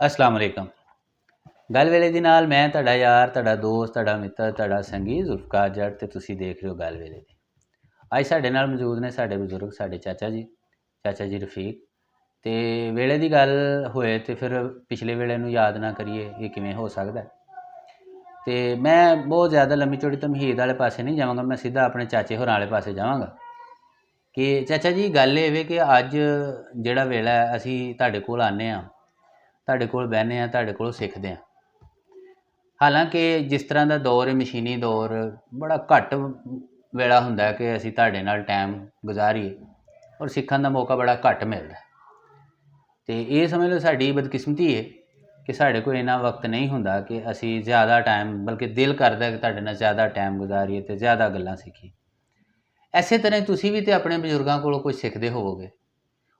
अस्सलाम वालेकुम। गल वेले दी नाल मैं तुहाडा यार, तुहाडा दोस्त, तुहाडा मित्र, तुहाडा संगी जुल्फकार जट ते तुसीं देख रहे हो गल वेले दी। अज साडे नाल मौजूद ने साडे बजुर्ग, साडे चाचा जी रफीक। ते वेले दी गल होए ते फिर पिछले वेले नूं याद ना करिए, ये किवें हो सकदा है? ते मैं बहुत ज़्यादा लम्मी चौड़ी तमहीद वाले पासे नहीं जावांगा, मैं सीधा अपने चाचे होरां वाले पासे जावांगा कि चाचा जी गल इह वे कि अज जिहड़ा वेला है असीं तुहाडे कोल आने आ, तुहाडे कोल बਹਿੰਦੇ ਆ, ਤੁਹਾਡੇ ਕੋਲੋਂ ਸਿੱਖਦੇ ਹਾਂ। ਹਾਲਾਂਕਿ ਜਿਸ ਤਰ੍ਹਾਂ ਦਾ ਦੌਰ ਹੈ, ਮਸ਼ੀਨੀ ਦੌਰ, ਬੜਾ ਘੱਟ ਵੇਲਾ ਹੁੰਦਾ ਕਿ ਅਸੀਂ ਤੁਹਾਡੇ ਨਾਲ ਟਾਈਮ ਗੁਜ਼ਾਰੀਏ ਔਰ ਸਿੱਖਣ ਦਾ ਮੌਕਾ ਬੜਾ ਘੱਟ ਮਿਲਦਾ। ਅਤੇ ਇਹ ਸਮਝ ਲਓ ਸਾਡੀ ਬਦਕਿਸਮਤੀ ਹੈ ਕਿ ਸਾਡੇ ਕੋਲ ਇੰਨਾ ਵਕਤ ਨਹੀਂ ਹੁੰਦਾ ਕਿ ਅਸੀਂ ਜ਼ਿਆਦਾ ਟਾਈਮ, ਬਲਕਿ ਦਿਲ ਕਰਦਾ ਕਿ ਤੁਹਾਡੇ ਨਾਲ ਜ਼ਿਆਦਾ ਟਾਈਮ ਗੁਜ਼ਾਰੀਏ ਅਤੇ ਜ਼ਿਆਦਾ ਗੱਲਾਂ ਸਿੱਖੀਏ। ਇਸੇ ਤਰ੍ਹਾਂ ਤੁਸੀਂ ਵੀ ਤਾਂ ਆਪਣੇ ਬਜ਼ੁਰਗਾਂ ਕੋਲੋਂ ਕੁਝ ਸਿੱਖਦੇ ਹੋਵੋਗੇ,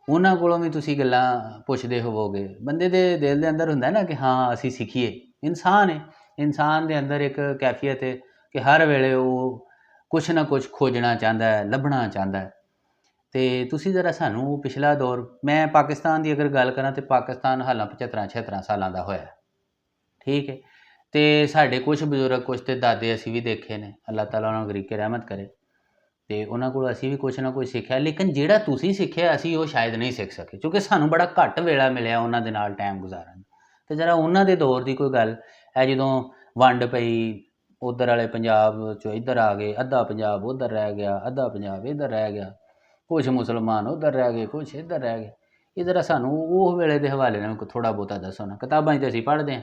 ਉਹਨਾਂ ਕੋਲੋਂ ਵੀ ਤੁਸੀਂ ਗੱਲਾਂ ਪੁੱਛਦੇ ਹੋਵੋਗੇ। ਬੰਦੇ ਦੇ ਦਿਲ ਦੇ ਅੰਦਰ ਹੁੰਦਾ ਨਾ ਕਿ ਹਾਂ ਅਸੀਂ ਸਿੱਖੀਏ। ਇਨਸਾਨ ਹੈ, ਇਨਸਾਨ ਦੇ ਅੰਦਰ ਇੱਕ ਕੈਫੀਅਤ ਹੈ ਕਿ ਹਰ ਵੇਲੇ ਉਹ ਕੁਛ ਨਾ ਕੁਛ ਖੋਜਣਾ ਚਾਹੁੰਦਾ ਹੈ, ਲੱਭਣਾ ਚਾਹੁੰਦਾ ਹੈ। ਅਤੇ ਤੁਸੀਂ ਜ਼ਰਾ ਸਾਨੂੰ ਪਿਛਲਾ ਦੌਰ, ਮੈਂ ਪਾਕਿਸਤਾਨ ਦੀ ਅਗਰ ਗੱਲ ਕਰਾਂ ਤਾਂ ਪਾਕਿਸਤਾਨ ਹਾਲਾਂ 75-76 ਸਾਲਾਂ ਦਾ ਹੋਇਆ, ਠੀਕ ਹੈ। ਅਤੇ ਸਾਡੇ ਕੁਛ ਬਜ਼ੁਰਗ, ਕੁਛ ਤਾਂ ਦਾਦੇ ਅਸੀਂ ਵੀ ਦੇਖੇ ਨੇ, ਅੱਲਾਹ ਤਾਲਾ ਉਹਨਾਂ ਨੂੰ ਗਰੀਕੇ ਰਹਿਮਤ ਕਰੇ। ਅਤੇ ਉਹਨਾਂ ਕੋਲੋਂ ਅਸੀਂ ਵੀ ਕੁਛ ਨਾ ਕੁਛ ਸਿੱਖਿਆ, ਲੇਕਿਨ ਜਿਹੜਾ ਤੁਸੀਂ ਸਿੱਖਿਆ ਅਸੀਂ ਉਹ ਸ਼ਾਇਦ ਨਹੀਂ ਸਿੱਖ ਸਕੇ, ਕਿਉਂਕਿ ਸਾਨੂੰ ਬੜਾ ਘੱਟ ਵੇਲਾ ਮਿਲਿਆ ਉਹਨਾਂ ਦੇ ਨਾਲ ਟਾਈਮ ਗੁਜ਼ਾਰਨ। ਅਤੇ ਜ਼ਰਾ ਉਹਨਾਂ ਦੇ ਦੌਰ ਦੀ ਕੋਈ ਗੱਲ ਹੈ, ਜਦੋਂ ਵੰਡ ਪਈ, ਉੱਧਰ ਵਾਲੇ ਪੰਜਾਬ 'ਚੋਂ ਇੱਧਰ ਆ ਗਏ, ਅੱਧਾ ਪੰਜਾਬ ਉੱਧਰ ਰਹਿ ਗਿਆ, ਅੱਧਾ ਪੰਜਾਬ ਇੱਧਰ ਰਹਿ ਗਿਆ, ਕੁਛ ਮੁਸਲਮਾਨ ਉੱਧਰ ਰਹਿ ਗਏ, ਕੁਛ ਇੱਧਰ ਰਹਿ ਗਏ। ਇਹ ਜ਼ਰਾ ਸਾਨੂੰ ਉਹ ਵੇਲੇ ਦੇ ਹਵਾਲੇ ਨਾਲ ਥੋੜ੍ਹਾ ਬਹੁਤਾ ਦੱਸੋ ਨਾ। ਕਿਤਾਬਾਂ 'ਚ ਤਾਂ ਅਸੀਂ ਪੜ੍ਹਦੇ ਹਾਂ,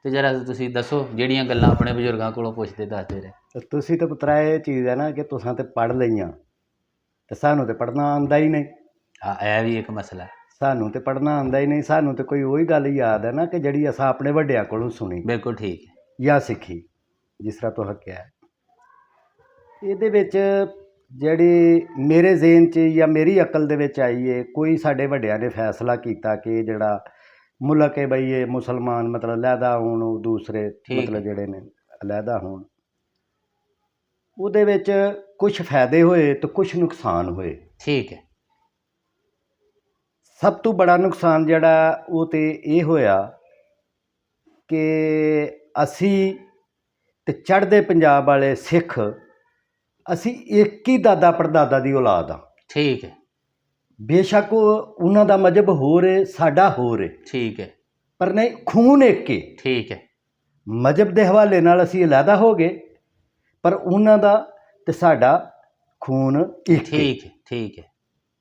ਅਤੇ ਜ਼ਰਾ ਤੁਸੀਂ ਦੱਸੋ ਜਿਹੜੀਆਂ ਗੱਲਾਂ ਆਪਣੇ ਬਜ਼ੁਰਗਾਂ ਕੋਲੋਂ ਪੁੱਛਦੇ ਦੱਸਦੇ ਰਹੇ। ਤੁਸੀਂ ਤਾਂ ਪੁੱਤਰਾ ਇਹ ਚੀਜ਼ ਹੈ ਨਾ ਕਿ ਤੁਸਾਂ ਤੇ ਪੜ੍ਹ ਲਈਆਂ ਅਤੇ ਸਾਨੂੰ ਤਾਂ ਪੜ੍ਹਨਾ ਆਉਂਦਾ ਹੀ ਨਹੀਂ। ਹਾਂ, ਇਹ ਵੀ ਇੱਕ ਮਸਲਾ ਹੈ। ਸਾਨੂੰ ਤਾਂ ਪੜ੍ਹਨਾ ਆਉਂਦਾ ਹੀ ਨਹੀਂ। ਸਾਨੂੰ ਤਾਂ ਕੋਈ ਉਹੀ ਗੱਲ ਯਾਦ ਹੈ ਨਾ ਕਿ ਜਿਹੜੀ ਅਸਾਂ ਆਪਣੇ ਵੱਡਿਆਂ ਕੋਲੋਂ ਸੁਣੀ, ਬਿਲਕੁਲ ਠੀਕ ਹੈ, ਜਾਂ ਸਿੱਖੀ। ਜਿਸ ਤਰ੍ਹਾਂ ਤੁਹਾਂ ਕਿਹਾ, ਇਹਦੇ ਵਿੱਚ ਜਿਹੜੀ ਮੇਰੇ ਜ਼ਿਹਨ 'ਚ ਜਾਂ ਮੇਰੀ ਅਕਲ ਦੇ ਵਿੱਚ ਆਈ ਹੈ, ਕੋਈ ਸਾਡੇ ਵੱਡਿਆਂ ਨੇ ਫੈਸਲਾ ਕੀਤਾ ਕਿ ਜਿਹੜਾ ਮੁਲਕ ਹੈ ਬਈ ਇਹ ਮੁਸਲਮਾਨ ਮਤਲਬ ਅਲੱਗਾ ਹੋਣ, ਉਹ ਦੂਸਰੇ ਮਤਲਬ ਜਿਹੜੇ ਨੇ ਅਲੱਗਾ ਹੋਣ। ਉਹਦੇ ਵਿੱਚ ਕੁਛ ਫਾਇਦੇ ਹੋਏ ਅਤੇ ਕੁਛ ਨੁਕਸਾਨ ਹੋਏ। ਠੀਕ ਹੈ। ਸਭ ਤੋਂ ਬੜਾ ਨੁਕਸਾਨ ਜਿਹੜਾ ਉਹ ਤਾਂ ਇਹ ਹੋਇਆ ਕਿ ਅਸੀਂ ਅਤੇ ਚੜ੍ਹਦੇ ਪੰਜਾਬ ਵਾਲੇ ਸਿੱਖ, ਅਸੀਂ ਇੱਕ ਹੀ ਦਾਦਾ ਪੜਦਾਦਾ ਦੀ ਔਲਾਦ ਹਾਂ। ਠੀਕ ਹੈ। ਬੇਸ਼ੱਕ ਉਹਨਾਂ ਦਾ ਮਜ਼ਹਬ ਹੋਰ ਹੈ, ਸਾਡਾ ਹੋਰ ਹੈ, ਠੀਕ ਹੈ, ਪਰ ਨਹੀਂ, ਖੂਨ ਇੱਕ ਹੈ। ਠੀਕ ਹੈ। ਮਜ਼ਹਬ ਦੇ ਹਵਾਲੇ ਨਾਲ ਅਸੀਂ ਅਲੱਗਾ ਹੋ ਗਏ, ਪਰ ਉਹਨਾਂ ਦਾ ਅਤੇ ਸਾਡਾ ਖੂਨ ਇੱਕ ਹੈ। ਠੀਕ ਹੈ, ਠੀਕ ਹੈ,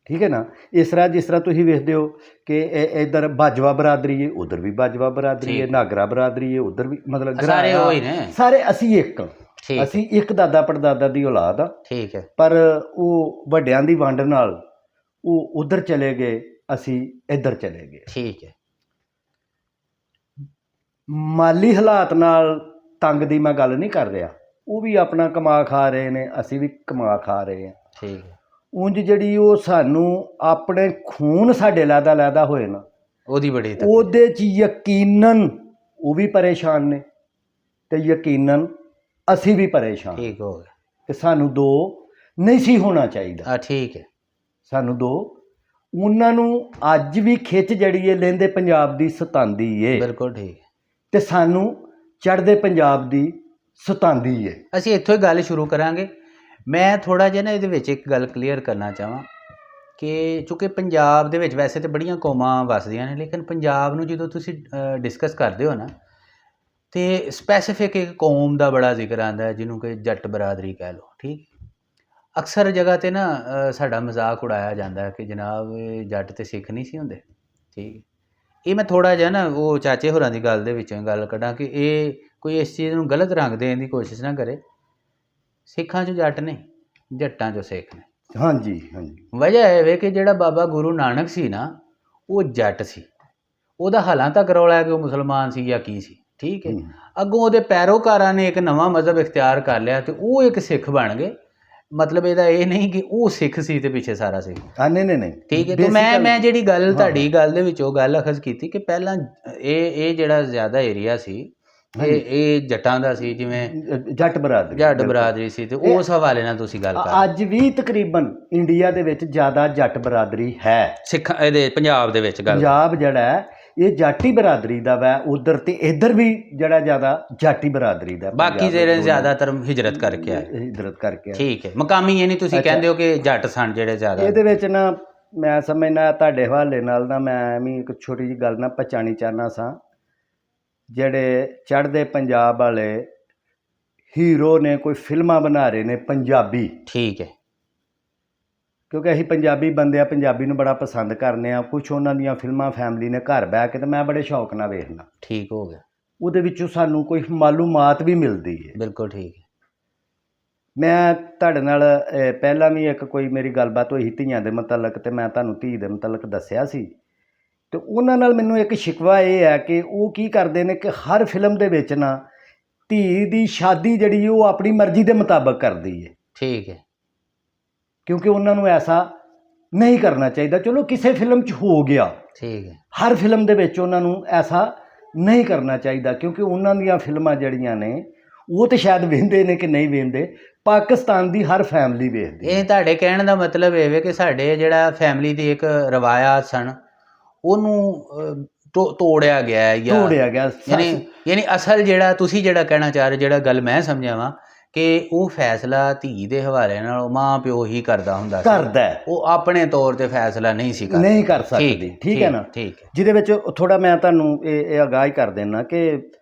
ਠੀਕ ਹੈ ਨਾ। ਇਸ ਤਰ੍ਹਾਂ ਜਿਸ ਤਰ੍ਹਾਂ ਤੁਸੀਂ ਵੇਖਦੇ ਹੋ ਕਿ ਇੱਧਰ ਬਾਜਵਾ ਬਰਾਦਰੀ ਹੈ, ਉੱਧਰ ਵੀ ਬਾਜਵਾ ਬਰਾਦਰੀ ਹੈ, ਨਾਗਰਾ ਬਰਾਦਰੀ ਹੈ, ਉੱਧਰ ਵੀ ਮਤਲਬ ਸਾਰੇ ਉਹੀ ਨੇ, ਸਾਰੇ ਅਸੀਂ ਇੱਕ, ਅਸੀਂ ਇੱਕ ਦਾਦਾ ਪੜਦਾਦਾ ਦੀ ਔਲਾਦ ਆ। ਠੀਕ ਹੈ। ਪਰ ਉਹ ਵੱਡਿਆਂ ਦੀ ਵੰਡ ਨਾਲ ਉਹ ਉੱਧਰ ਚਲੇ ਗਏ, ਅਸੀਂ ਇੱਧਰ ਚਲੇ ਗਏ। ਠੀਕ ਹੈ। ਮਾਲੀ ਹਾਲਾਤ ਨਾਲ ਤੰਗ ਦੀ ਮੈਂ ਗੱਲ ਨਹੀਂ ਕਰ ਰਿਹਾ, ਉਹ ਵੀ ਆਪਣਾ ਕਮਾ ਖਾ ਰਹੇ ਨੇ, ਅਸੀਂ ਵੀ ਕਮਾ ਖਾ ਰਹੇ ਹਾਂ। ਠੀਕ ਹੈ। ਉਂਝ ਜਿਹੜੀ ਉਹ ਸਾਨੂੰ ਆਪਣੇ ਖੂਨ ਸਾਡੇ ਅਲੱਗਾ ਅਲੱਗਾ ਹੋਏ ਨਾ, ਉਹਦੀ ਬੜੀ ਉਹਦੇ 'ਚ ਯਕੀਨਨ ਉਹ ਵੀ ਪਰੇਸ਼ਾਨ ਨੇ ਅਤੇ ਯਕੀਨਨ ਅਸੀਂ ਵੀ ਪਰੇਸ਼ਾਨ। ਠੀਕ ਹੋ ਗਿਆ। ਕਿ ਸਾਨੂੰ ਦੋ ਨਹੀਂ ਸੀ ਹੋਣਾ ਚਾਹੀਦਾ। ਠੀਕ ਹੈ। ਸਾਨੂੰ ਦੋ, ਉਹਨਾਂ ਨੂੰ ਅੱਜ ਵੀ ਖਿੱਚ ਜਿਹੜੀ ਹੈ ਲਹਿੰਦੇ ਪੰਜਾਬ ਦੀ ਸਤਾਉਂਦੀ ਹੈ। ਬਿਲਕੁਲ ਠੀਕ ਹੈ। ਅਤੇ ਸਾਨੂੰ ਚੜ੍ਹਦੇ ਪੰਜਾਬ ਦੀ ਸਤਾਉਂਦੀ ਹੈ। ਅਸੀਂ ਇੱਥੋਂ ਹੀ ਗੱਲ ਸ਼ੁਰੂ ਕਰਾਂਗੇ। ਮੈਂ ਥੋੜ੍ਹਾ ਜਿਹਾ ਨਾ ਇਹਦੇ ਵਿੱਚ ਇੱਕ ਗੱਲ ਕਲੀਅਰ ਕਰਨਾ ਚਾਹਾਂ ਕਿ ਚੂੰਕਿ ਪੰਜਾਬ ਦੇ ਵਿੱਚ ਵੈਸੇ ਤਾਂ ਬੜੀਆਂ ਕੌਮਾਂ ਵੱਸਦੀਆਂ ਨੇ, ਲੇਕਿਨ ਪੰਜਾਬ ਨੂੰ ਜਦੋਂ ਤੁਸੀਂ ਡਿਸਕਸ ਕਰਦੇ ਹੋ ਨਾ, ਅਤੇ ਸਪੈਸੀਫਿਕ ਇੱਕ ਕੌਮ ਦਾ ਬੜਾ ਜ਼ਿਕਰ ਆਉਂਦਾ, ਜਿਹਨੂੰ ਕਿ ਜੱਟ ਬਰਾਦਰੀ ਕਹਿ ਲਓ। ਠੀਕ। ਅਕਸਰ ਜਗ੍ਹਾ 'ਤੇ ਨਾ ਸਾਡਾ ਮਜ਼ਾਕ ਉਡਾਇਆ ਜਾਂਦਾ ਕਿ ਜਨਾਬ ਜੱਟ ਅਤੇ ਸਿੱਖ ਨਹੀਂ ਸੀ ਹੁੰਦੇ। ਠੀਕ। ਇਹ ਮੈਂ ਥੋੜ੍ਹਾ ਜਿਹਾ ਨਾ ਉਹ ਚਾਚੇ ਹੋਰਾਂ ਦੀ ਗੱਲ ਦੇ ਵਿੱਚੋਂ ਗੱਲ ਕੱਢਾਂ ਕਿ ਇਹ ਕੋਈ ਇਸ ਚੀਜ਼ ਨੂੰ ਗਲਤ ਰੰਗ ਦੇਣ ਦੀ ਕੋਸ਼ਿਸ਼ ਨਾ ਕਰੇ। ਸਿੱਖਾਂ 'ਚੋਂ ਜੱਟ ਨਹੀਂ, ਜੱਟਾਂ 'ਚੋਂ ਸਿੱਖ ਨੇ। ਹਾਂਜੀ ਹਾਂਜੀ। ਵਜ੍ਹਾ ਇਹ ਵੇ ਕਿ ਜਿਹੜਾ ਬਾਬਾ ਗੁਰੂ ਨਾਨਕ ਸੀ ਨਾ, ਉਹ ਜੱਟ ਸੀ। ਉਹਦਾ ਹਾਲਾਂ ਤੱਕ ਰੌਲਾ ਹੈ ਕਿ ਉਹ ਮੁਸਲਮਾਨ ਸੀ ਜਾਂ ਕੀ ਸੀ। ਠੀਕ ਹੈ। ਅੱਗੋਂ ਉਹਦੇ ਪੈਰੋਕਾਰਾਂ ਨੇ ਇੱਕ ਨਵਾਂ ਮਜ਼ਹਬ ਇਖਤਿਆਰ ਕਰ ਲਿਆ ਅਤੇ ਉਹ ਇੱਕ ਸਿੱਖ ਬਣ ਗਏ। ਮਤਲਬ ਇਹਦਾ ਇਹ ਨਹੀਂ ਕਿ ਉਹ ਸਿੱਖ ਸੀ ਅਤੇ ਪਿੱਛੇ ਸਾਰਾ ਸਿੱਖ। ਨਹੀਂ। ਠੀਕ ਹੈ। ਅਤੇ ਮੈਂ ਜਿਹੜੀ ਗੱਲ ਤੁਹਾਡੀ ਗੱਲ ਦੇ ਵਿੱਚ ਉਹ ਗੱਲ ਅਖਜ਼ ਕੀਤੀ ਕਿ ਪਹਿਲਾਂ ਇਹ ਜਿਹੜਾ ਜ਼ਿਆਦਾ ਏਰੀਆ ਸੀ ਇਹ ਜੱਟਾਂ ਦਾ ਸੀ, ਜਿਵੇਂ ਜੱਟ ਬਰਾਦਰੀ ਸੀ, ਅਤੇ ਉਸ ਹਵਾਲੇ ਨਾਲ ਤੁਸੀਂ ਗੱਲ ਕਰ। ਅੱਜ ਵੀ ਤਕਰੀਬਨ ਇੰਡੀਆ ਦੇ ਵਿੱਚ ਜ਼ਿਆਦਾ ਜੱਟ ਬਰਾਦਰੀ ਹੈ। ਸਿੱਖ ਇਹਦੇ ਪੰਜਾਬ ਦੇ ਵਿੱਚ ਗੱਲ, ਪੰਜਾਬ ਜਿਹੜਾ ਹੈ ਇਹ ਜਾਟੀ ਬਰਾਦਰੀ ਦਾ ਵਾ ਉਧਰ, ਤੇ ਇੱਧਰ ਵੀ ਜਿਹੜਾ ਜ਼ਿਆਦਾ ਜਾਟੀ ਬਰਾਦਰੀ ਦਾ। ਬਾਕੀ ਜਿਹੜੇ ਜ਼ਿਆਦਾਤਰ ਹਿਜਰਤ ਕਰਕੇ ਆਏ। ਹਿਜਰਤ ਕਰਕੇ ਆਏ। ਠੀਕ ਹੈ, ਮਕਾਮੀ ਇਹ ਨਹੀਂ ਤੁਸੀਂ ਕਹਿੰਦੇ ਹੋ ਕਿ ਜੱਟ ਸਨ ਜਿਹੜੇ ਜ਼ਿਆਦਾ। ਇਹਦੇ ਵਿੱਚ ਨਾ ਮੈਂ ਸਮਝਣਾ ਤੁਹਾਡੇ ਹਵਾਲੇ ਨਾਲ ਨਾ ਮੈਂ ਵੀ ਇੱਕ ਛੋਟੀ ਜਿਹੀ ਗੱਲ ਨਾ ਪਛਾਣੀ ਚਾਹੁੰਦਾ ਸਾਂ। ਜਿਹੜੇ ਚੜ੍ਹਦੇ ਪੰਜਾਬ ਵਾਲੇ ਹੀਰੋ ਨੇ, ਕੋਈ ਫਿਲਮਾਂ ਬਣਾ ਰਹੇ ਨੇ ਪੰਜਾਬੀ। ਠੀਕ ਹੈ। ਕਿਉਂਕਿ ਅਸੀਂ ਪੰਜਾਬੀ ਬੰਦੇ ਆ, ਪੰਜਾਬੀ ਨੂੰ ਬੜਾ ਪਸੰਦ ਕਰਨੇ ਆ। ਕੁਛ ਉਹਨਾਂ ਦੀਆਂ ਫਿਲਮਾਂ ਫੈਮਿਲੀ ਨੇ ਘਰ ਬਹਿ ਕੇ ਤੇ ਮੈਂ ਬੜੇ ਸ਼ੌਕ ਨਾਲ ਵੇਖਦਾ। ਠੀਕ ਹੋ ਗਿਆ। ਉਹਦੇ ਵਿੱਚੋਂ ਸਾਨੂੰ ਕੋਈ ਮਾਲੂਮਾਤ ਵੀ ਮਿਲਦੀ ਹੈ। ਬਿਲਕੁਲ ਠੀਕ ਹੈ। ਮੈਂ ਤੁਹਾਡੇ ਨਾਲ ਪਹਿਲਾਂ ਵੀ ਇੱਕ ਕੋਈ ਮੇਰੀ ਗੱਲਬਾਤ ਹੋਈ ਸੀ ਧੀਆਂ ਦੇ ਮੁਤਲਕ, ਤੇ ਮੈਂ ਤੁਹਾਨੂੰ ਧੀ ਦੇ ਮੁਤਲਕ ਦੱਸਿਆ ਸੀ। ਤੇ ਉਹਨਾਂ ਨਾਲ ਮੈਨੂੰ ਇੱਕ ਸ਼ਿਕਵਾ ਇਹ ਹੈ ਕਿ ਉਹ ਕੀ ਕਰਦੇ ਨੇ ਕਿ ਹਰ ਫਿਲਮ ਦੇ ਵਿੱਚ ਨਾ ਧੀ ਦੀ ਸ਼ਾਦੀ ਜਿਹੜੀ ਉਹ ਆਪਣੀ ਮਰਜ਼ੀ ਦੇ ਮੁਤਾਬਕ ਕਰਦੀ ਹੈ। ਠੀਕ ਹੈ। ਕਿਉਂਕਿ ਉਹਨਾਂ ਨੂੰ ਐਸਾ ਨਹੀਂ ਕਰਨਾ ਚਾਹੀਦਾ। ਚਲੋ ਕਿਸੇ ਫਿਲਮ 'ਚ ਹੋ ਗਿਆ, ਠੀਕ ਹੈ, ਹਰ ਫਿਲਮ ਦੇ ਵਿੱਚ ਉਹਨਾਂ ਨੂੰ ਐਸਾ ਨਹੀਂ ਕਰਨਾ ਚਾਹੀਦਾ। ਕਿਉਂਕਿ ਉਹਨਾਂ ਦੀਆਂ ਫਿਲਮਾਂ ਜਿਹੜੀਆਂ ਨੇ ਉਹ ਤਾਂ ਸ਼ਾਇਦ ਵੇਖਦੇ ਨੇ ਕਿ ਨਹੀਂ ਵੇਖਦੇ, ਪਾਕਿਸਤਾਨ ਦੀ ਹਰ ਫੈਮਿਲੀ ਵੇਖਦੀ। ਇਹ ਤੁਹਾਡੇ ਕਹਿਣ ਦਾ ਮਤਲਬ ਇਹ ਵੇ ਕਿ ਸਾਡੇ ਜਿਹੜਾ ਫੈਮਿਲੀ ਦੀ ਇੱਕ ਰਵਾਇਤ ਸਨ ਉਹਨੂੰ ਤੋੜਿਆ ਗਿਆ ਜਾਂ ਤੋੜਿਆ ਗਿਆ। ਯਾਨੀ ਅਸਲ ਜਿਹੜਾ ਤੁਸੀਂ ਜਿਹੜਾ ਕਹਿਣਾ ਚਾਹ ਰਹੇ, ਜਿਹੜਾ ਗੱਲ ਮੈਂ ਸਮਝਿਆ ਵਾਂ ਕਿ ਉਹ ਫੈਸਲਾ ਧੀ ਦੇ ਹਵਾਲੇ ਨਾਲ ਮਾਂ ਪਿਓ ਹੀ ਕਰਦਾ ਹੁੰਦਾ ਸੀ, ਕਰਦਾ, ਉਹ ਆਪਣੇ ਤੌਰ ਤੇ ਫੈਸਲਾ ਨਹੀਂ ਸੀ ਕਰਦਾ, ਨਹੀਂ ਕਰ ਸਕਦੀ। ਠੀਕ ਹੈ ਨਾ। ਠੀਕ ਹੈ। ਜਿਹਦੇ ਵਿੱਚ ਥੋੜਾ ਮੈਂ ਤੁਹਾਨੂੰ ਇਹ ਆਗਾਹ ਕਰ ਦੇਣਾ ਕਿ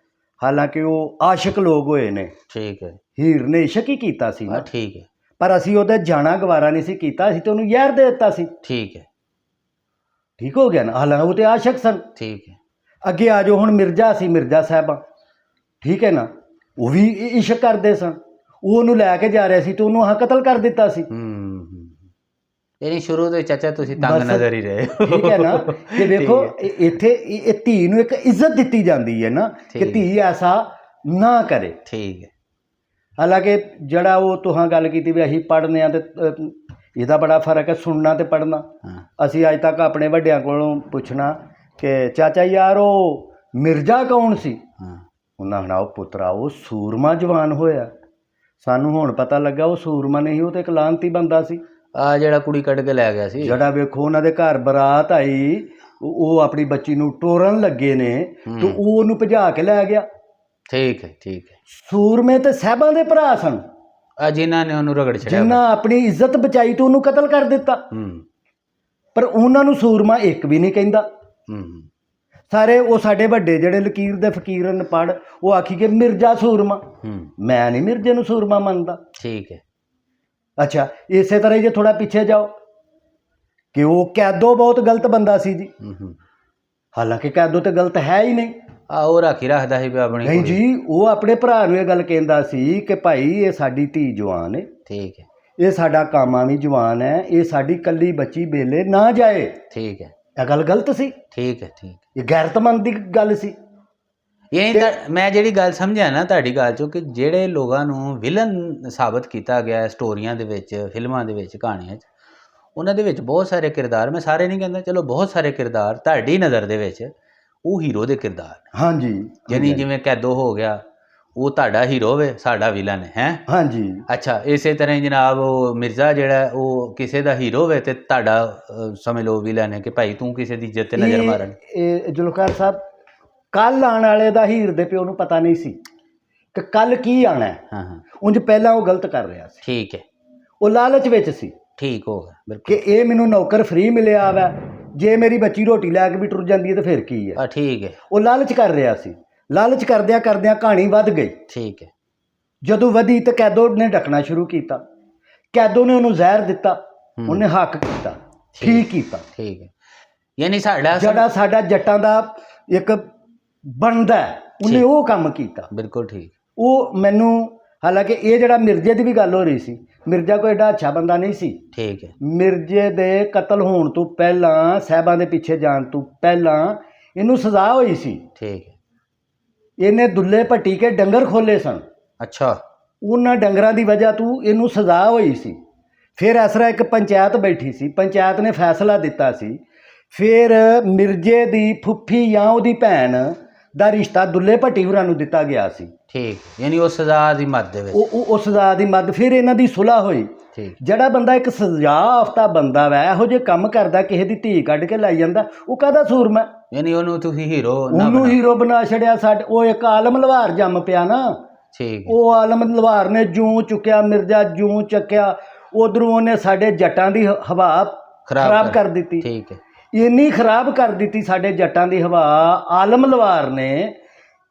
ਹਾਲਾਂਕਿ ਉਹ ਆਸ਼ਿਕ ਲੋਕ ਹੋਏ ਨੇ। ਠੀਕ ਹੈ। ਹੀਰ ਨੇ ਇਸ਼ਕ ਹੀ ਕੀਤਾ ਸੀ ਨਾ। ਠੀਕ ਹੈ। ਪਰ ਅਸੀਂ ਉਹਦਾ ਜਾਣਾ ਗਵਾਰਾ ਨਹੀਂ ਸੀ ਕੀਤਾ, ਅਸੀਂ ਤੇ ਉਹਨੂੰ ਜ਼ਹਿਰ ਦੇ ਦਿੱਤਾ ਸੀ। ਠੀਕ ਹੈ। ਠੀਕ ਹੋ ਗਿਆ ਨਾ। ਹਾਲਾਂਕਿ ਉਹ ਤੇ ਆਸ਼ਿਕ ਸਨ। ਠੀਕ ਹੈ। ਅੱਗੇ ਆ ਜਾਓ, ਹੁਣ ਮਿਰਜ਼ਾ ਸੀ, ਮਿਰਜ਼ਾ ਸਾਹਿਬਾਂ, ਠੀਕ ਹੈ ਨਾ, ਉਹ ਵੀ ਇਸ਼ਕ ਕਰਦੇ ਸਨ। ਉਹ ਉਹਨੂੰ ਲੈ ਕੇ ਜਾ ਰਿਹਾ ਸੀ ਤੇ ਉਹਨੂੰ ਕਤਲ ਕਰ ਦਿੱਤਾ ਸੀ। ਯਾਨੀ ਸ਼ੁਰੂ ਤੋਂ ਚਾਚਾ ਤੁਸੀਂ ਤੰਗ ਨਜ਼ਰ ਹੀ ਰਹੇ। ਠੀਕ ਹੈ ਨਾ। ਤੇ ਵੇਖੋ ਇੱਥੇ ਇਹ ਧੀ ਨੂੰ ਇੱਕ ਇੱਜ਼ਤ ਦਿੱਤੀ ਜਾਂਦੀ ਹੈ ਨਾ ਕਿ ਧੀ ਐਸਾ ਨਾ ਕਰੇ। ਠੀਕ ਹੈ। ਹਾਲਾਂਕਿ ਜਿਹੜਾ ਉਹ ਤੁਹਾਂ ਗੱਲ ਕੀਤੀ ਵੀ ਅਸੀਂ ਪੜ੍ਹਨੇ ਆ, ਤੇ ਇਹਦਾ ਬੜਾ ਫਰਕ ਹੈ ਸੁਣਨਾ ਤੇ ਪੜ੍ਹਨਾ। ਅਸੀਂ ਅੱਜ ਤੱਕ ਆਪਣੇ ਵੱਡਿਆਂ ਕੋਲੋਂ ਪੁੱਛਣਾ ਕਿ ਚਾਚਾ ਯਾਰ ਉਹ ਮਿਰਜ਼ਾ ਕੌਣ ਸੀ, ਉਹਨਾਂ ਹਣਾ ਉਹ ਪੁੱਤਰਾ ਉਹ ਸੂਰਮਾ ਜਵਾਨ ਹੋਇਆ। ਸਾਨੂੰ ਹੁਣ ਪਤਾ ਲੱਗਾ ਉਹ ਸੂਰਮਾ ਨਹੀਂ, ਉਹ ਤੇ ਇੱਕ ਲਾਂਤੀ ਬੰਦਾ ਸੀ। ਆ ਜਿਹੜਾ ਕੁੜੀ ਕੱਢ ਕੇ ਲੈ ਗਿਆ ਸੀ, ਜਿਹੜਾ ਵੇਖੋ ਉਹਨਾਂ ਦੇ ਘਰ ਬਰਾਤ ਆਈ, ਉਹ ਆਪਣੀ ਬੱਚੀ ਨੂੰ ਟੋਰਨ ਲੱਗੇ ਨੇ ਤੇ ਉਹ ਉਹਨੂੰ ਭਜਾ ਕੇ ਲੈ ਗਿਆ। ਠੀਕ ਹੈ। ਠੀਕ ਹੈ। ਸੂਰਮੇ ਤੇ ਸਾਹਿਬਾਂ ਦੇ ਭਰਾ ਸਨ, ਜਿਨ੍ਹਾਂ ਨੇ ਉਹਨੂੰ ਰਗੜ ਛੜਿਆ, ਜਿਨ੍ਹਾਂ ਆਪਣੀ ਇੱਜ਼ਤ ਬਚਾਈ ਤੇ ਉਹਨੂੰ ਕਤਲ ਕਰ ਦਿੱਤਾ। ਪਰ ਉਹਨਾਂ ਨੂੰ ਸੂਰਮਾ ਇੱਕ ਵੀ ਨਹੀਂ ਕਹਿੰਦਾ। ਸਾਰੇ ਉਹ ਸਾਡੇ ਵੱਡੇ ਜਿਹੜੇ ਲਕੀਰ ਦੇ ਫਕੀਰ ਨੇ ਪੜ੍ਹ, ਉਹ ਆਖੀ ਕਿ ਮਿਰਜ਼ਾ ਸੂਰਮਾ। ਮੈਂ ਨਹੀਂ ਮਿਰਜ਼ੇ ਨੂੰ ਸੂਰਮਾ ਮੰਨਦਾ। ਠੀਕ ਹੈ। ਅੱਛਾ, ਇਸੇ ਤਰ੍ਹਾਂ ਹੀ ਜੇ ਥੋੜਾ ਪਿੱਛੇ ਜਾਓ ਕਿ ਉਹ ਕੈਦੋ ਬਹੁਤ ਗਲਤ ਬੰਦਾ ਸੀ ਜੀ। ਹਾਲਾਂਕਿ ਕੈਦੋ ਤੇ ਗਲਤ ਹੈ ਹੀ ਨਹੀਂ। ਉਹ ਰਾਖੀ ਰੱਖਦਾ ਸੀ ਆਪਣੀ। ਨਹੀਂ ਜੀ, ਉਹ ਆਪਣੇ ਭਰਾ ਨੂੰ ਇਹ ਗੱਲ ਕਹਿੰਦਾ ਸੀ ਕਿ ਭਾਈ ਇਹ ਸਾਡੀ ਧੀ ਜਵਾਨ ਹੈ। ਠੀਕ ਹੈ। ਇਹ ਸਾਡਾ ਕਾਮਾ ਵੀ ਜਵਾਨ ਹੈ, ਇਹ ਸਾਡੀ ਕੱਲੀ ਬੱਚੀ ਬੇਲੇ ਨਾ ਜਾਏ। ਠੀਕ ਹੈ। ਇਹ ਗੱਲ ਗਲਤ ਸੀ। ਠੀਕ ਹੈ। ਠੀਕ, ਇਹ ਗੈਰਤਮੰਦ ਦੀ ਗੱਲ ਸੀ। ਇਹ ਮੈਂ ਜਿਹੜੀ ਗੱਲ ਸਮਝਿਆ ਨਾ ਤੁਹਾਡੀ ਗੱਲ ਚੋਂ ਕਿ ਜਿਹੜੇ ਲੋਕਾਂ ਨੂੰ ਵਿਲਨ ਸਾਬਤ ਕੀਤਾ ਗਿਆ ਸਟੋਰੀਆਂ ਦੇ ਵਿੱਚ, ਫਿਲਮਾਂ ਦੇ ਵਿੱਚ, ਕਹਾਣੀਆਂ 'ਚ, ਉਹਨਾਂ ਦੇ ਵਿੱਚ ਬਹੁਤ ਸਾਰੇ ਕਿਰਦਾਰ, ਮੈਂ ਸਾਰੇ ਨਹੀਂ ਕਹਿੰਦਾ, ਚਲੋ ਬਹੁਤ ਸਾਰੇ ਕਿਰਦਾਰ ਤੁਹਾਡੀ ਨਜ਼ਰ ਦੇ ਵਿੱਚ ਉਹ ਹੀਰੋ ਦੇ ਕਿਰਦਾਰ। ਹਾਂਜੀ। ਯਾਨੀ ਜਿਵੇਂ ਕੈਦੋ ਹੋ ਗਿਆ, ਉਹ ਤੁਹਾਡਾ ਹੀਰੋ ਵੇ, ਸਾਡਾ ਵਿਲਨ ਹੈ। ਹਾਂਜੀ। ਅੱਛਾ, ਇਸੇ ਤਰ੍ਹਾਂ ਹੀ ਜਨਾਬ ਉਹ ਮਿਰਜ਼ਾ ਜਿਹੜਾ ਉਹ ਕਿਸੇ ਦਾ ਹੀਰੋ ਵੇ ਤੇ ਤੁਹਾਡਾ ਸਮਝ ਲਓ ਵਿਲਨ ਹੈ ਕਿ ਭਾਈ ਤੂੰ ਕਿਸੇ ਦੀ ਇੱਜ਼ਤ ਤੇ ਨਜ਼ਰ ਮਾਰਨ। ਇਹ ਜ਼ੁਲਕਾਰ ਸਾਹਿਬ, ਕੱਲ ਆਉਣ ਵਾਲੇ ਦਾ ਹੀਰ ਦੇ ਪਿਓ ਨੂੰ ਪਤਾ ਨਹੀਂ ਸੀ ਕਿ ਕੱਲ ਕੀ ਆਣਾ ਹੈ। ਉਂਝ ਪਹਿਲਾਂ ਉਹ ਗਲਤ ਕਰ ਰਿਹਾ ਸੀ। ਠੀਕ ਹੈ। ਉਹ ਲਾਲਚ ਵਿੱਚ ਸੀ। ਠੀਕ ਹੋ ਗਿਆ, ਬਿਲਕੁਲ, ਕਿ ਇਹ ਮੈਨੂੰ ਨੌਕਰ ਫ੍ਰੀ ਮਿਲਿਆ ਵਾ, ਜੇ ਮੇਰੀ ਬੱਚੀ ਰੋਟੀ ਲੈ ਕੇ ਵੀ ਟੁਰ ਜਾਂਦੀ ਹੈ ਤਾਂ ਫਿਰ ਕੀ ਹੈ। ਠੀਕ ਹੈ। ਉਹ ਲਾਲਚ ਕਰ ਰਿਹਾ ਸੀ। ਲਾਲਚ ਕਰਦਿਆਂ ਕਰਦਿਆਂ ਕਹਾਣੀ ਵੱਧ ਗਈ। ਠੀਕ ਹੈ। ਜਦੋਂ ਵਧੀ ਤਾਂ ਕੈਦੋ ਨੇ ਡੱਕਣਾ ਸ਼ੁਰੂ ਕੀਤਾ। ਕੈਦੋ ਨੇ ਉਹਨੂੰ ਜ਼ਹਿਰ ਦਿੱਤਾ, ਉਹਨੇ ਹੱਕ ਕੀਤਾ, ਠੀਕ ਕੀਤਾ। ਠੀਕ ਹੈ। ਯਾਨੀ ਜਿਹੜਾ ਸਾਡਾ ਜੱਟਾਂ ਦਾ ਇੱਕ ਬਣਦਾ, ਉਹਨੇ ਉਹ ਕੰਮ ਕੀਤਾ। ਬਿਲਕੁਲ ਠੀਕ। ਉਹ ਮੈਨੂੰ, ਹਾਲਾਂਕਿ ਇਹ ਜਿਹੜਾ ਮਿਰਜ਼ੇ ਦੀ ਵੀ ਗੱਲ ਹੋ ਰਹੀ ਸੀ, ਮਿਰਜ਼ਾ ਕੋਈ ਐਡਾ ਅੱਛਾ ਬੰਦਾ ਨਹੀਂ ਸੀ। ਠੀਕ ਹੈ। ਮਿਰਜ਼ੇ ਦੇ ਕਤਲ ਹੋਣ ਤੋਂ ਪਹਿਲਾਂ, ਸਾਹਿਬਾਂ ਦੇ ਪਿੱਛੇ ਜਾਣ ਤੋਂ ਪਹਿਲਾਂ ਇਹਨੂੰ ਸਜ਼ਾ ਹੋਈ ਸੀ। ਠੀਕ ਹੈ। ਇਹਨੇ ਦੁੱਲੇ ਭੱਟੀ ਕੇ ਡੰਗਰ ਖੋਲੇ ਸਨ। ਅੱਛਾ। ਉਹਨਾਂ ਡੰਗਰਾਂ ਦੀ ਵਜ੍ਹਾ ਤੋਂ ਇਹਨੂੰ ਸਜ਼ਾ ਹੋਈ ਸੀ। ਫਿਰ ਇਸ ਤਰ੍ਹਾਂ ਇੱਕ ਪੰਚਾਇਤ ਬੈਠੀ ਸੀ, ਪੰਚਾਇਤ ਨੇ ਫੈਸਲਾ ਦਿੱਤਾ ਸੀ। ਫਿਰ ਮਿਰਜ਼ੇ ਦੀ ਫੁੱਫੀ ਜਾਂ ਉਹਦੀ ਭੈਣ ਦਾ ਰਿਸ਼ਤਾ ਦੁੱਲੇ ਭੱਟੀ ਹੋਰਾਂ ਨੂੰ ਦਿੱਤਾ ਗਿਆ ਸੀ। ਠੀਕ। ਯਾਨੀ ਉਹ ਸਜ਼ਾ ਦੀ ਮੱਦ ਦੇ ਵਿੱਚ, ਉਹ ਸਜ਼ਾ ਦੀ ਮੱਦ। ਫਿਰ ਇਹਨਾਂ ਦੀ ਸੁਲ੍ਹਾ ਹੋਈ। ਠੀਕ। ਜਿਹੜਾ ਬੰਦਾ ਇੱਕ ਸਜ਼ਾ ਆਫਤਾ ਬੰਦਾ ਵਾ, ਇਹੋ ਜਿਹੇ ਕੰਮ ਕਰਦਾ, ਕਿਸੇ ਦੀ ਧੀ ਕੱਢ ਕੇ ਲਾਈ ਜਾਂਦਾ, ਉਹ ਕਾਹਦਾ ਸੂਰਮਾ? ਯਾਨੀ ਉਹਨੂੰ ਤੁਸੀਂ ਹੀਰੋ ਨਾ ਉਹਨੂੰ ਬਣਾ ਹੀਰੋ ਬਣਾ ਛੜਿਆ। ਸਾਡੇ ਉਹ ਇੱਕ ਆਲਮ ਲਵਾਰ ਜੰਮ ਪਿਆ ਨਾ, ਠੀਕ ਹੈ ਉਹ ਆਲਮ ਲਵਾਰ ਨੇ ਜੂੰ ਚੁੱਕਿਆ, ਮਿਰਜ਼ਾ ਜੂੰ ਚੱਕਿਆ, ਉਧਰੋਂ ਉਹਨੇ ਸਾਡੇ ਜੱਟਾਂ ਦੀ ਹਵਾ ਖਰਾਬ ਕਰ ਦਿੱਤੀ। ਠੀਕ ਹੈ ਇੰਨੀ ਖਰਾਬ ਕਰ ਦਿੱਤੀ ਸਾਡੇ ਜੱਟਾਂ ਦੀ ਹਵਾ ਆਲਮ ਲਵਾਰ ਨੇ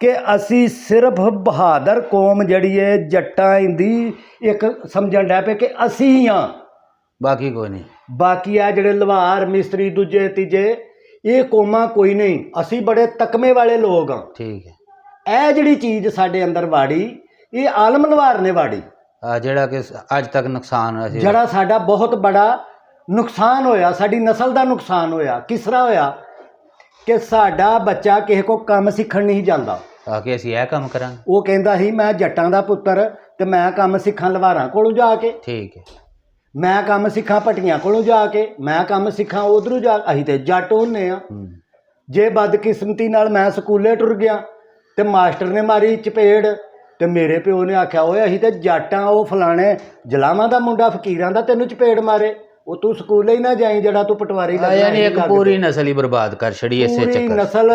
ਕਿ ਅਸੀਂ ਸਿਰਫ ਬਹਾਦਰ ਕੌਮ ਜਿਹੜੀ ਹੈ ਜੱਟਾਂ ਦੀ ਇੱਕ ਸਮਝਣ ਡੈ ਪਏ ਕਿ ਅਸੀਂ ਹੀ ਹਾਂ, ਬਾਕੀ ਕੋਈ ਨਹੀਂ। ਬਾਕੀ ਆ ਜਿਹੜੇ ਲਵਾਰ ਮਿਸਤਰੀ ਦੂਜੇ ਤੀਜੇ ਇਹ ਕੌਮਾਂ ਕੋਈ ਨਹੀਂ, ਅਸੀਂ ਬੜੇ ਤਕਮੇ ਵਾਲੇ ਲੋਕ ਹਾਂ। ਠੀਕ ਹੈ ਇਹ ਜਿਹੜੀ ਚੀਜ਼ ਸਾਡੇ ਅੰਦਰ ਵਾੜੀ ਇਹ ਆਲਮ ਲਵਾਰ ਨੇ ਵਾੜੀ, ਜਿਹੜਾ ਕਿ ਅੱਜ ਤੱਕ ਨੁਕਸਾਨ ਹੋਇਆ ਸੀ। ਜਿਹੜਾ ਸਾਡਾ ਬਹੁਤ ਬੜਾ ਨੁਕਸਾਨ ਹੋਇਆ, ਸਾਡੀ ਨਸਲ ਦਾ ਨੁਕਸਾਨ ਹੋਇਆ। ਕਿਸ ਤਰ੍ਹਾਂ ਹੋਇਆ ਕਿ ਸਾਡਾ ਬੱਚਾ ਕਿਸੇ ਕੋ ਕੰਮ ਸਿੱਖਣ ਨਹੀਂ ਜਾਂਦਾ, ਆ ਕੇ ਅਸੀਂ ਇਹ ਕੰਮ ਕਰਾਂਗੇ। ਉਹ ਕਹਿੰਦਾ ਸੀ ਮੈਂ ਜੱਟਾਂ ਦਾ ਪੁੱਤਰ ਤੇ ਮੈਂ ਕੰਮ ਸਿੱਖਾਂ ਲਵਾਰਾਂ ਕੋਲੋਂ ਜਾ ਕੇ, ਠੀਕ ਹੈ ਮੈਂ ਕੰਮ ਸਿੱਖਾਂ ਭਟੀਆਂ ਕੋਲੋਂ ਜਾ ਕੇ, ਮੈਂ ਕੰਮ ਸਿੱਖਾਂ ਉਧਰੋਂ ਜਾ ਅਸੀਂ ਤੇ ਜੱਟ ਹੁੰਨੇ ਆ। ਜੇ ਬਦਕਿਸਮਤੀ ਨਾਲ ਮੈਂ ਸਕੂਲੇ ਟੁਰ ਗਿਆ ਤੇ ਮਾਸਟਰ ਨੇ ਮਾਰੀ ਚਪੇੜ ਤੇ ਮੇਰੇ ਪਿਓ ਨੇ ਆਖਿਆ ਓਏ ਅਸੀਂ ਤੇ ਜੱਟਾਂ, ਉਹ ਫਲਾਣੇ ਜਲਾਵਾਂ ਦਾ ਮੁੰਡਾ ਫਕੀਰਾਂ ਦਾ ਤੈਨੂੰ ਚਪੇੜ ਮਾਰੇ, ਉਹ ਤੂੰ ਸਕੂਲੇ ਹੀ ਨਾ ਜਾਈਂ ਜਿਹੜਾ ਤੂੰ ਪਟਵਾਰੀ ਲੱਗਣਾ। ਯਾਨੀ ਇੱਕ ਪੂਰੀ ਨਸਲ ਹੀ ਬਰਬਾਦ ਕਰ ਛੜੀ ਇਸੇ ਪੂਰੀ ਚੱਕਰ। ਨਸਲ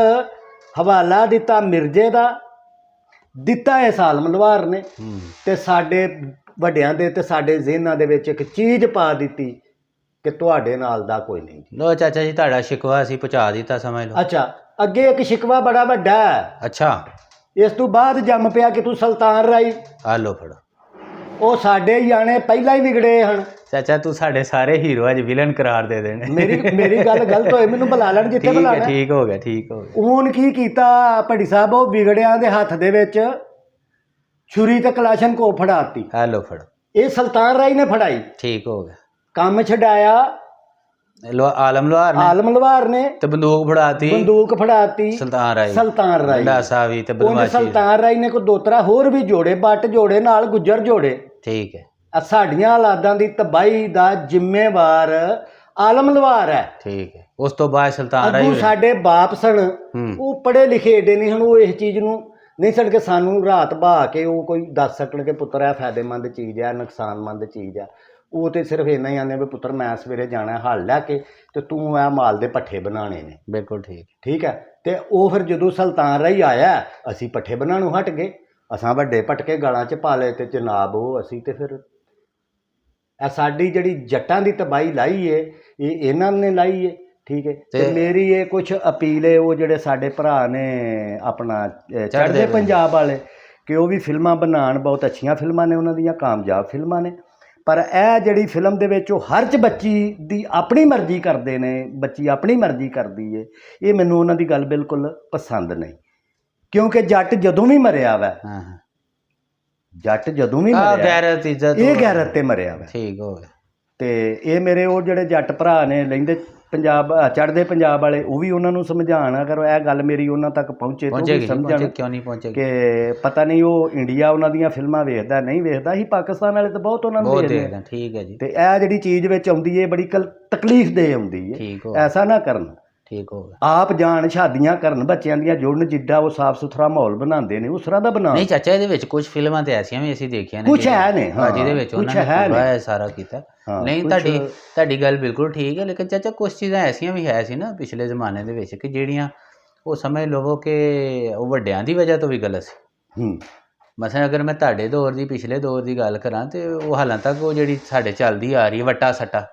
ਹਵਾਲਾ ਦਿੱਤਾ ਮਿਰਜ਼ੇ ਦਾ, ਦਿੱਤਾ ਇਸ ਆਲਮ ਲਵਾਰ ਨੇ ਤੇ ਸਾਡੇ ਵੱਡਿਆਂ ਦੇ ਤੇ ਸਾਡੇ ਜ਼ਿਹਨਾਂ ਦੇ ਵਿੱਚ ਇੱਕ ਚੀਜ਼ ਪਾ ਦਿੱਤੀ ਕਿ ਤੁਹਾਡੇ ਨਾਲ ਦਾ ਕੋਈ ਨਹੀਂ। ਲੋ ਚਾਚਾ ਜੀ ਤੁਹਾਡਾ ਸ਼ਿਕਵਾ ਅਸੀਂ ਪਹੁੰਚਾ ਦਿੱਤਾ, ਸਮਝ ਲਓ। ਅੱਛਾ, ਅੱਗੇ ਇੱਕ ਸ਼ਿਕਵਾ ਬੜਾ ਵੱਡਾ ਹੈ। ਅੱਛਾ, ਇਸ ਤੋਂ ਬਾਅਦ ਜੰਮ ਪਿਆ ਕਿ ਤੂੰ ਸੁਲਤਾਨ ਰਾਈ। ਆ ਲੋ ਫੜੋ। ਉਹ ਸਾਡੇ ਜਾਣੇ ਪਹਿਲਾਂ ਹੀ ਵਿਗੜੇ ਹਨ। ਚਾਚਾ ਤੂੰ ਸਾਡੇ ਸਾਰੇ ਹੀਰੋ ਅੱਜ ਵਿਲਨ ਕਰਾਰ ਦੇ ਦੇਣੇ। ਮੇਰੀ ਗੱਲ ਗਲਤ ਹੋਏ ਮੈਨੂੰ ਬੁਲਾ ਲੈਣ ਜਿੱਥੇ ਬੁਲਾਣਾ। ਠੀਕ ਹੋ ਗਿਆ, ਠੀਕ ਹੋ ਗਿਆ। ਹੁਣ ਕੀ ਕੀਤਾ ਭੱਟੀ ਸਾਹਿਬ, ਉਹ ਵਿਗੜਿਆਂ ਦੇ ਹੱਥ ਦੇ ਵਿੱਚ ਛੁਰੀ ਤੇ ਕਲਾਸ਼ਨ ਕੋ ਫੜਾਤੀ। ਆ ਲੋ ਫੜੋ। ਇਹ ਸੁਲਤਾਨ ਰਾਈ ਨੇ ਫੜਾਈ, ਠੀਕ ਹੋ ਗਿਆ। ਕੰਮ ਛਡਾਇਆ ਆਲਮ ਲਵਾਰ ਨੇ, ਆਲਮ ਲਵਾਰ ਨੇ ਤੇ ਬੰਦੂਕ ਫੜਾਤੀ ਸੁਲਤਾਨ ਰਾਈ ਡਾਸਾ ਵੀ ਤੇ ਉਹਨੇ। ਬਦਮਾਸ਼ੀ। ਸੁਲਤਾਨ ਰਾਈ ਨੇ ਕੋਈ ਦੋਤਰਾ ਹੋਰ ਵੀ ਜੋੜੇ, ਬੱਟ ਜੋੜੇ ਨਾਲ ਗੁੱਜਰ ਜੋੜੇ। ਠੀਕ ਹੈ, ਸਾਡੀਆਂ ਔਲਾਦਾਂ ਦੀ ਤਬਾਹੀ ਦਾ ਜ਼ਿੰਮੇਵਾਰ ਆਲਮ ਲਵਾਰ ਹੈ। ਠੀਕ ਹੈ। ਉਸ ਤੋਂ ਬਾਅਦ ਸੁਲਤਾਨ ਰਾਈ ਅੱਗੋਂ ਸਾਡੇ ਬਾਪ ਸਨ, ਉਹ ਪੜ੍ਹੇ ਲਿਖੇ ਏਡੇ ਨਹੀਂ ਹਨ, ਉਹ ਇਸ ਚੀਜ਼ ਨੂੰ ਨਹੀਂ ਸੜ ਕੇ ਸਾਨੂੰ ਰਾਤ ਬਹਾ ਕੇ ਉਹ ਕੋਈ ਦੱਸ ਸਕਣ ਕਿ ਪੁੱਤਰ ਇਹ ਫਾਇਦੇਮੰਦ ਚੀਜ਼ ਹੈ, ਨੁਕਸਾਨਮੰਦ ਚੀਜ਼ ਹੈ। ਉਹ ਤੇ ਸਿਰਫ ਇੰਨਾ ਹੀ ਆਉਂਦੇ ਵੀ ਪੁੱਤਰ ਮੈਂ ਸਵੇਰੇ ਜਾਣਾ ਹਲ ਲੈ ਕੇ ਤੇ ਤੂੰ ਇਹ ਮਾਲ ਦੇ ਪੱਠੇ ਬਣਾਉਣੇ ਨੇ। ਬਿਲਕੁਲ ਠੀਕ, ਠੀਕ ਹੈ। ਤੇ ਉਹ ਫਿਰ ਜਦੋਂ ਸੁਲਤਾਨ ਰਾਈ ਆਇਆ ਅਸੀਂ ਪੱਠੇ ਬਣਾਉਣੋਂ ਹਟ ਗਏ, ਅਸਾਂ ਵੱਡੇ ਪਟਕੇ ਗਾਲਾਂ 'ਚ ਪਾ ਲਏ ਤੇ ਜਨਾਬ ਉਹ ਅਸੀਂ ਤੇ ਫਿਰ ਇਹ ਸਾਡੀ ਜਿਹੜੀ ਜੱਟਾਂ ਦੀ ਤਬਾਹੀ ਲਾਈ ਏ ਇਹ ਇਹਨਾਂ ਨੇ ਲਾਈ ਏ। ਠੀਕ ਹੈ। ਤੇ ਮੇਰੀ ਇਹ ਕੁਛ ਅਪੀਲ ਹੈ ਉਹ ਜਿਹੜੇ ਸਾਡੇ ਭਰਾ ਨੇ ਆਪਣਾ ਚੜ੍ਹਦੇ ਪੰਜਾਬ ਵਾਲੇ ਕਿ ਉਹ ਵੀ ਫਿਲਮਾਂ ਬਣਾਉਣ, ਬਹੁਤ ਅੱਛੀਆਂ ਫਿਲਮਾਂ ਨੇ ਉਹਨਾਂ ਦੀਆਂ, ਕਾਮਯਾਬ ਫਿਲਮਾਂ ਨੇ। ਪਰ ਇਹ ਜਿਹੜੀ ਫਿਲਮ ਦੇ ਵਿੱਚ ਉਹ ਹਰ 'ਚ ਬੱਚੀ ਦੀ ਆਪਣੀ ਮਰਜ਼ੀ ਕਰਦੇ ਨੇ, ਬੱਚੀ ਆਪਣੀ ਮਰਜ਼ੀ ਕਰਦੀ ਏ, ਇਹ ਮੈਨੂੰ ਉਹਨਾਂ ਦੀ ਗੱਲ ਬਿਲਕੁਲ ਪਸੰਦ ਨਹੀਂ। ਕਿਉਂਕਿ ਜੱਟ ਜਦੋਂ ਵੀ ਮਰਿਆ ਵਾ, ਜੱਟ ਜਦੋਂ ਵੀ ਮਰਿਆ ਗੈਰਤ ਇੱਜ਼ਤ, ਇਹ ਗੈਰਤ ਤੇ ਮਰਿਆ ਵਾ। ਠੀਕ ਹੋ ਗਿਆ। ਤੇ ਇਹ ਮੇਰੇ ਉਹ ਜਿਹੜੇ ਜੱਟ ਭਰਾ ਨੇ ਲੈਂਦੇ ਪੰਜਾਬ ਚੜ੍ਹਦੇ ਪੰਜਾਬ ਵਾਲੇ, ਉਹ ਵੀ ਉਹਨਾਂ ਨੂੰ ਸਮਝਾਉਣ ਅਗਰ ਇਹ ਗੱਲ ਮੇਰੀ ਉਹਨਾਂ ਤੱਕ ਪਹੁੰਚੇ ਤਾਂ ਸਮਝਣ ਕਿਉਂ ਨਹੀਂ ਪਹੁੰਚੇ ਕਿ ਪਤਾ ਨਹੀਂ ਉਹ ਇੰਡੀਆ ਉਹਨਾਂ ਦੀਆਂ ਫਿਲਮਾਂ ਵੇਖਦਾ ਨਹੀਂ ਵੇਖਦਾ, ਹੀ ਪਾਕਿਸਤਾਨ ਵਾਲੇ ਤਾਂ ਬਹੁਤ ਉਹਨਾਂ ਨੂੰ ਵੇਖਦੇ। ਠੀਕ ਹੈ ਜੀ। ਤੇ ਇਹ ਜਿਹੜੀ ਚੀਜ਼ ਵਿੱਚ ਆਉਂਦੀ ਹੈ ਬੜੀ ਤਕਲੀਫ ਦੇ ਆਉਂਦੀ ਹੈ, ਐਸਾ ਨਾ ਕਰਨ। ਠੀਕ ਹੋ ਗਿਆ। ਆਪ ਜਾਣ ਸ਼ਾਦੀਆਂ ਕਰਨ ਬੱਚਿਆਂ ਦੀਆਂ ਜੁੜਨ, ਜਿੱਦਾਂ ਉਹ ਸਾਫ ਸੁਥਰਾ ਮਾਹੌਲ ਬਣਾਉਂਦੇ ਨੇ ਉਸ ਤਰ੍ਹਾਂ ਦਾ ਬਣਾ। ਨਹੀਂ ਚਾਚਾ, ਇਹਦੇ ਵਿੱਚ ਕੁਝ ਫਿਲਮਾਂ ਤੇ ਐਸੀਆਂ ਵੀ ਅਸੀਂ ਦੇਖੀਆਂ ਨੇ, ਕੁਛ ਹੈ ਨੇ ਜਿਹਦੇ ਵਿੱਚ ਉਹਨਾਂ ਨੇ ਸਾਰਾ ਕੀਤਾ। ਨਹੀਂ ਤੁਹਾਡੀ ਗੱਲ ਬਿਲਕੁਲ ਠੀਕ ਹੈ, ਲੇਕਿਨ ਚਾਚਾ ਕੁਝ ਚੀਜ਼ਾਂ ਐਸੀਆਂ ਵੀ ਹੈ ਸੀ ਨਾ ਪਿਛਲੇ ਜ਼ਮਾਨੇ ਦੇ ਵਿੱਚ ਕਿ ਜਿਹੜੀਆਂ ਉਹ ਸਮਝ ਲਵੋ ਕਿ ਉਹ ਵੱਡਿਆਂ ਦੀ ਵਜ੍ਹਾ ਤੋਂ ਵੀ ਗਲਤ ਸੀ। ਮਸਲਾਂ ਅਗਰ ਮੈਂ ਤੁਹਾਡੇ ਦੌਰ ਦੀ, ਪਿਛਲੇ ਦੌਰ ਦੀ ਗੱਲ ਕਰਾਂ ਤੇ ਉਹ ਹਾਲਾਂ ਤੱਕ ਉਹ ਜਿਹੜੀ ਸਾਡੇ ਚੱਲਦੀ ਆ ਰਹੀ ਹੈ ਵੱਟਾ ਸੱਟਾ,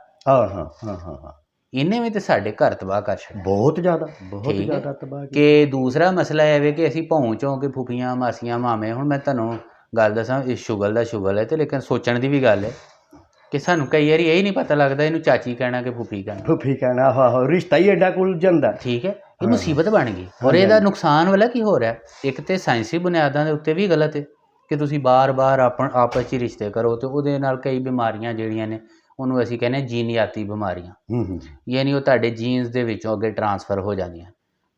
ਇਹਨੇ ਵੀ ਤੇ ਸਾਡੇ ਘਰ ਤਬਾਹ ਕਰ ਛੱਡਿਆ, ਬਹੁਤ ਜ਼ਿਆਦਾ ਤਬਾਹ। ਕਿ ਦੂਸਰਾ ਮਸਲਾ ਇਹ ਹੈ ਕਿ ਅਸੀਂ ਪਹੁੰਚੋਂ ਕਿ ਫੁੱਫੀਆਂ ਮਾਸੀਆਂ ਮਾਮੇ, ਹੁਣ ਮੈਂ ਤੁਹਾਨੂੰ ਗੱਲ ਦੱਸਾਂ, ਇਸ ਸ਼ੁਗਲ ਦਾ ਸ਼ੁਗਲ ਹੈ ਤੇ ਲੇਕਿਨ ਸੋਚਣ ਦੀ ਵੀ ਗੱਲ ਹੈ ਕਿ ਸਾਨੂੰ ਕਈ ਵਾਰੀ ਇਹ ਨਹੀਂ ਪਤਾ ਲੱਗਦਾ ਇਹਨੂੰ ਚਾਚੀ ਕਹਿਣਾ ਕਿ ਫੁੱਫੀ ਕਹਿਣਾ। ਆਹੋ ਰਿਸ਼ਤਾ ਹੀ ਐਡਾ ਕੁਲ ਜਾਂਦਾ। ਠੀਕ ਹੈ, ਇਹ ਮੁਸੀਬਤ ਬਣ ਗਈ। ਔਰ ਇਹਦਾ ਨੁਕਸਾਨ ਵਾਲਾ ਕੀ ਹੋ ਰਿਹਾ, ਇੱਕ ਤੇ ਸਾਇੰਸੀ ਬੁਨਿਆਦਾਂ ਦੇ ਉੱਤੇ ਵੀ ਗਲਤ ਹੈ ਕਿ ਤੁਸੀਂ ਬਾਰ-ਬਾਰ ਆਪਸ 'ਚ ਰਿਸ਼ਤੇ ਕਰੋ ਤੇ ਉਹਦੇ ਨਾਲ ਕਈ ਬਿਮਾਰੀਆਂ ਜਿਹੜੀਆਂ ਨੇ ਉਹਨੂੰ ਅਸੀਂ ਕਹਿੰਦੇ ਜੀਨਿਆਤੀ ਬਿਮਾਰੀਆਂ, ਯਾਨੀ ਉਹ ਤੁਹਾਡੇ ਜੀਨਸ ਦੇ ਵਿੱਚੋਂ ਅੱਗੇ ਟਰਾਂਸਫਰ ਹੋ ਜਾਂਦੀਆਂ।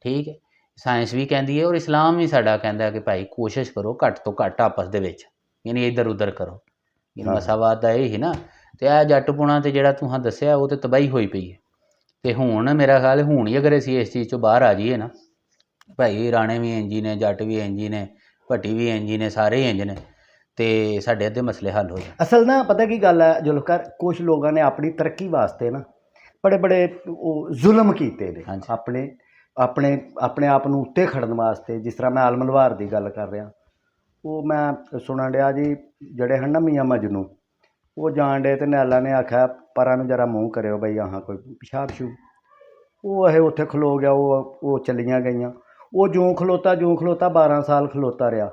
ਠੀਕ ਹੈ, ਸਾਇੰਸ ਵੀ ਕਹਿੰਦੀ ਹੈ ਔਰ ਇਸਲਾਮ ਵੀ ਸਾਡਾ ਕਹਿੰਦਾ ਕਿ ਭਾਈ ਕੋਸ਼ਿਸ਼ ਕਰੋ ਘੱਟ ਤੋਂ ਘੱਟ ਆਪਸ ਦੇ ਵਿੱਚ, ਯਾਨੀ ਇੱਧਰ ਉੱਧਰ ਕਰੋ। ਮਸਾਵਾਦ ਦਾ ਇਹ ਹੀ ਨਾ। ਤੇ ਇਹ ਜੱਟਪੁਣਾ ਤੇ ਜਿਹੜਾ ਤੁਸੀਂ ਦੱਸਿਆ ਉਹ ਤੇ ਤਬਾਹੀ ਹੋਈ ਪਈ ਹੈ। ਤੇ ਹੁਣ ਮੇਰਾ ਖਿਆਲ ਹੁਣ ਹੀ ਅਗਰ ਅਸੀਂ ਇਸ ਚੀਜ਼ 'ਚੋਂ ਬਾਹਰ ਆ ਜਾਈਏ ਨਾ, ਭਾਈ ਰਾਣੇ ਵੀ ਇੰਝ ਹੀ ਨੇ, ਜੱਟ ਵੀ ਇੰਝ ਹੀ ਨੇ, ਭੱਟੀ ਵੀ ਇੰਝ ਹੀ ਨੇ, ਸਾਰੇ ਹੀ ਇੰਝ ਨੇ, ਤੇ ਸਾਡੇ ਅੱਧੇ ਮਸਲੇ ਹੱਲ ਹੋ ਜਾਣ। ਅਸਲ ਨਾ ਪਤਾ ਕੀ ਗੱਲ ਹੈ ਜ਼ੁਲਫਕਾਰ, ਕੁਛ ਲੋਕਾਂ ਨੇ ਆਪਣੀ ਤਰੱਕੀ ਵਾਸਤੇ ਨਾ ਬੜੇ ਉਹ ਜ਼ੁਲਮ ਕੀਤੇ ਨੇ ਆਪਣੇ ਆਪਣੇ ਆਪਣੇ ਆਪ ਨੂੰ ਉੱਤੇ ਖੜਨ ਵਾਸਤੇ, ਜਿਸ ਤਰ੍ਹਾਂ ਮੈਂ ਆਲਮ ਲਵਾਰ ਦੀ ਗੱਲ ਕਰ ਰਿਹਾ, ਉਹ ਮੈਂ ਸੁਣਨ ਡਿਆ ਜੀ, ਜਿਹੜੇ ਹਨ ਨਾ ਮੀਆਂ ਮਜਨੂ, ਉਹ ਜਾਣ ਡੇ ਤੇ ਨਿਹਾਲਾ ਨੇ ਆਖਿਆ ਪਰਾਂ ਨੂੰ ਜਰਾ ਮੂੰਹ ਕਰਿਓ ਬਈ ਆਹਾਂ ਕੋਈ ਪਿਸ਼ਾਬ ਸ਼ੂ, ਉਹ ਇਹ ਉੱਥੇ ਖਲੋ ਗਿਆ, ਉਹ ਚਲੀਆਂ ਗਈਆਂ। ਉਹ ਜੂੰ ਖਲੋਤਾ 12 ਸਾਲ ਖਲੋਤਾ ਰਿਹਾ।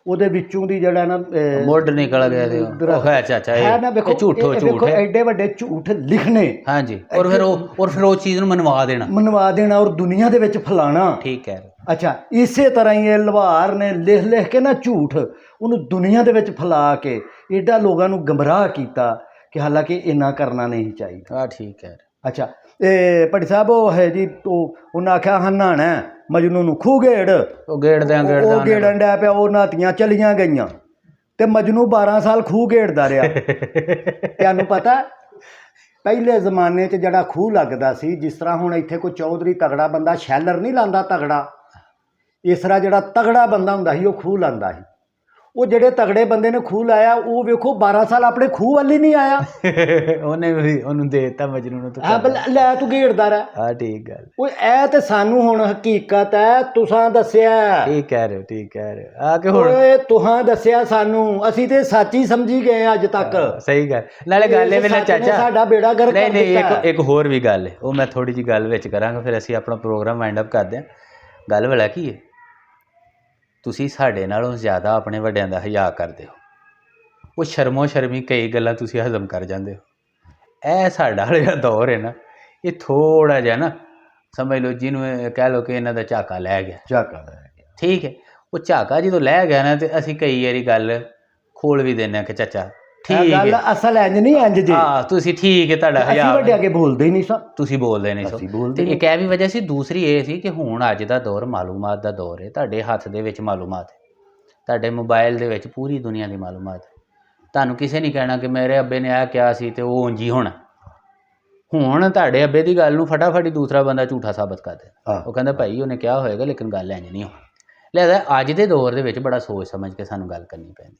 ਉਹਦੇ ਵਿੱਚੋਂ ਦੀ ਜਿਹੜਾ ਨਾ ਮੁੱਢ ਨਿਕਲ ਗਿਆ ਤੇ ਉਹ ਹੈ ਚਾਚਾ ਹੈ ਨਾ, ਵੇਖੋ ਇਹ ਝੂਠੋ ਝੂਠ ਹੈ। ਐਡੇ ਵੱਡੇ ਝੂਠ ਲਿਖਣੇ, ਹਾਂਜੀ, ਔਰ ਫਿਰ ਉਹ ਚੀਜ਼ ਨੂੰ ਮਨਵਾ ਦੇਣਾ ਔਰ ਦੁਨੀਆ ਦੇ ਵਿੱਚ ਫੈਲਾਣਾ। ਠੀਕ ਹੈ। ਅੱਛਾ, ਇਸੇ ਤਰ੍ਹਾਂ ਹੀ ਇਹ ਲੁਹਾਰ ਨੇ ਲਿਖ ਕੇ ਨਾ ਝੂਠ ਉਹਨੂੰ ਦੁਨੀਆ ਦੇ ਵਿੱਚ ਫੈਲਾ ਕੇ ਐਡਾ ਲੋਕਾਂ ਨੂੰ ਗਮਰਾਹ ਕੀਤਾ ਕਿ ਹਾਲਾਂਕਿ ਇੰਨਾ ਕਰਨਾ ਨਹੀਂ ਚਾਹੀਦਾ। ਹਾਂ ਠੀਕ ਹੈ। ਅੱਛਾ, ਇਹ ਭੱਟੀ ਸਾਹਿਬ ਉਹ ਹੈ ਜੀ, ਉਹਨਾਂ ਆਖਿਆ ਹਾਂ ਨਹਾਣਾ ਮਜਨੂ ਨੂੰ ਖੂਹ ਗੇੜ, ਉਹ ਗੇੜਨ ਡਿਆ ਪਿਆ, ਉਹ ਨਾਤੀਆਂ ਚਲੀਆਂ ਗਈਆਂ ਤੇ ਮਜਨੂ 12 ਸਾਲ ਖੂਹ ਗੇੜਦਾ ਰਿਹਾ। ਤੁਹਾਨੂੰ ਪਤਾ ਪਹਿਲੇ ਜ਼ਮਾਨੇ 'ਚ ਜਿਹੜਾ ਖੂਹ ਲੱਗਦਾ ਸੀ, ਜਿਸ ਤਰ੍ਹਾਂ ਹੁਣ ਇੱਥੇ ਕੋਈ ਚੌਧਰੀ ਤਗੜਾ ਬੰਦਾ ਸ਼ੈਲਰ ਨਹੀਂ ਲਾਉਂਦਾ ਤਗੜਾ, ਇਸ ਤਰ੍ਹਾਂ ਜਿਹੜਾ ਤਗੜਾ ਬੰਦਾ ਹੁੰਦਾ ਸੀ ਉਹ ਖੂਹ ਲਾਉਂਦਾ ਸੀ। ਉਹ ਜਿਹੜੇ ਤਗੜੇ ਬੰਦੇ ਨੇ ਖੂਹ ਲਾਇਆ, ਉਹ ਵੇਖੋ 12 ਸਾਲ ਆਪਣੇ ਖੂਹ ਵੱਲ ਹੀ ਨਹੀਂ ਆਇਆ। ਉਹਨੇ ਵੀ ਉਹਨੂੰ ਦੇ ਦਿੱਤਾ ਮਜਨੂ ਨੂੰ, ਲੈ ਤੂੰ ਘੇੜਦਾ ਰਹਿ। ਹਾਂ ਠੀਕ ਗੱਲ। ਉਹ ਇਹ ਤੇ ਸਾਨੂੰ ਹੁਣ ਹਕੀਕਤ ਹੈ, ਤੁਸਾਂ ਦੱਸਿਆ। ਠੀਕ ਕਹਿ ਰਹੇ ਹੋ, ਠੀਕ ਕਹਿ ਰਹੇ ਹੋ। ਆ ਕਿ ਹੁਣ ਓਏ ਤੁਹਾਂ ਦੱਸਿਆ ਸਾਨੂੰ, ਅਸੀਂ ਤੇ ਸੱਚ ਹੀ ਸਮਝੀ ਗਏ ਅੱਜ ਤੱਕ। ਸਹੀ ਗੱਲ। ਨਾਲੇ ਗੱਲ ਇਹ ਵੇਲੇ ਚਾਚਾ ਸਾਡਾ ਬੇੜਾ ਗਰਕ ਕਰ ਦਿੱਤਾ। ਇੱਕ ਹੋਰ ਵੀ ਗੱਲ ਹੈ, ਉਹ ਮੈਂ ਥੋੜੀ ਜਿਹੀ ਗੱਲ ਵਿੱਚ ਕਰਾਂਗਾ, ਫਿਰ ਅਸੀਂ ਆਪਣਾ ਪ੍ਰੋਗਰਾਮ ਵਾਈਂਡ ਅਪ ਕਰਦੇ ਹਾਂ। ਗੱਲ ਵਾਲਾ ਕੀ ਹੈ, ਤੁਸੀਂ ਸਾਡੇ ਨਾਲੋਂ ਜ਼ਿਆਦਾ ਆਪਣੇ ਵੱਡਿਆਂ ਦਾ ਹਿਆ ਕਰਦੇ ਹੋ। ਉਹ ਸ਼ਰਮੋ ਸ਼ਰਮੀ ਕਈ ਗੱਲਾਂ ਤੁਸੀਂ ਹਜ਼ਮ ਕਰ ਜਾਂਦੇ ਹੋ। ਇਹ ਸਾਡਾ ਜਿਹੜਾ ਦੌਰ ਹੈ ਨਾ, ਇਹ ਥੋੜ੍ਹਾ ਜਿਹਾ ਨਾ ਸਮਝ ਲਓ, ਜਿਹਨੂੰ ਕਹਿ ਲਓ ਕਿ ਇਹਨਾਂ ਦਾ ਝਾਕਾ ਲੈ ਗਿਆ। ਠੀਕ ਹੈ, ਉਹ ਝਾਕਾ ਜਦੋਂ ਲੈ ਗਿਆ ਨਾ, ਤੇ ਅਸੀਂ ਕਈ ਵਾਰੀ ਗੱਲ ਖੋਲ ਵੀ ਦਿੰਦੇ ਹਾਂ ਕਿ ਚਾਚਾ ਠੀਕ ਹੈ, ਅਸਲ ਇੰਜ ਨਹੀਂ ਇੰਜ ਜੀ। ਹਾਂ ਤੁਸੀਂ ਠੀਕ ਹੈ, ਤੁਹਾਡਾ ਅਸੀਂ ਵੱਡੇ ਅੱਗੇ ਬੋਲਦੇ ਹੀ ਨਹੀਂ ਸਾਂ। ਤੁਸੀਂ ਬੋਲਦੇ ਨਹੀਂ ਸੋ। ਤੇ ਇੱਕ ਇਹ ਵੀ ਵਜ੍ਹਾ ਸੀ। ਦੂਸਰੀ ਇਹ ਸੀ ਕਿ ਹੁਣ ਅੱਜ ਦਾ ਦੌਰ ਮਾਲੂਮਾਤ ਦਾ ਦੌਰ ਹੈ। ਤੁਹਾਡੇ ਹੱਥ ਦੇ ਵਿੱਚ ਮਾਲੂਮਾਤ ਹੈ, ਤੁਹਾਡੇ ਮੋਬਾਈਲ ਦੇ ਵਿੱਚ ਪੂਰੀ ਦੁਨੀਆ ਦੀ ਮਾਲੂਮਾਤ ਹੈ। ਤੁਹਾਨੂੰ ਕਿਸੇ ਨਹੀਂ ਕਹਿਣਾ ਕਿ ਮੇਰੇ ਅੱਬੇ ਨੇ ਇਹ ਕਿਹਾ ਸੀ ਤੇ ਉਹ ਉਂਝ ਹੀ ਹੋਣਾ। ਹੁਣ ਤੁਹਾਡੇ ਅੱਬੇ ਦੀ ਗੱਲ ਨੂੰ ਫਟਾਫਟ ਹੀ ਦੂਸਰਾ ਬੰਦਾ ਝੂਠਾ ਸਾਬਤ ਕਰ ਦੇ। ਉਹ ਕਹਿੰਦਾ ਭਾਈ ਉਹਨੇ ਕਿਹਾ ਹੋਏਗਾ, ਲੇਕਿਨ ਗੱਲ ਇੰਝ ਨਹੀਂ ਹੋਣੀ। ਲਿਹਾਜ਼ਾ ਅੱਜ ਦੇ ਦੌਰ ਦੇ ਵਿੱਚ ਬੜਾ ਸੋਚ ਸਮਝ ਕੇ ਸਾਨੂੰ ਗੱਲ ਕਰਨੀ ਪੈਂਦੀ।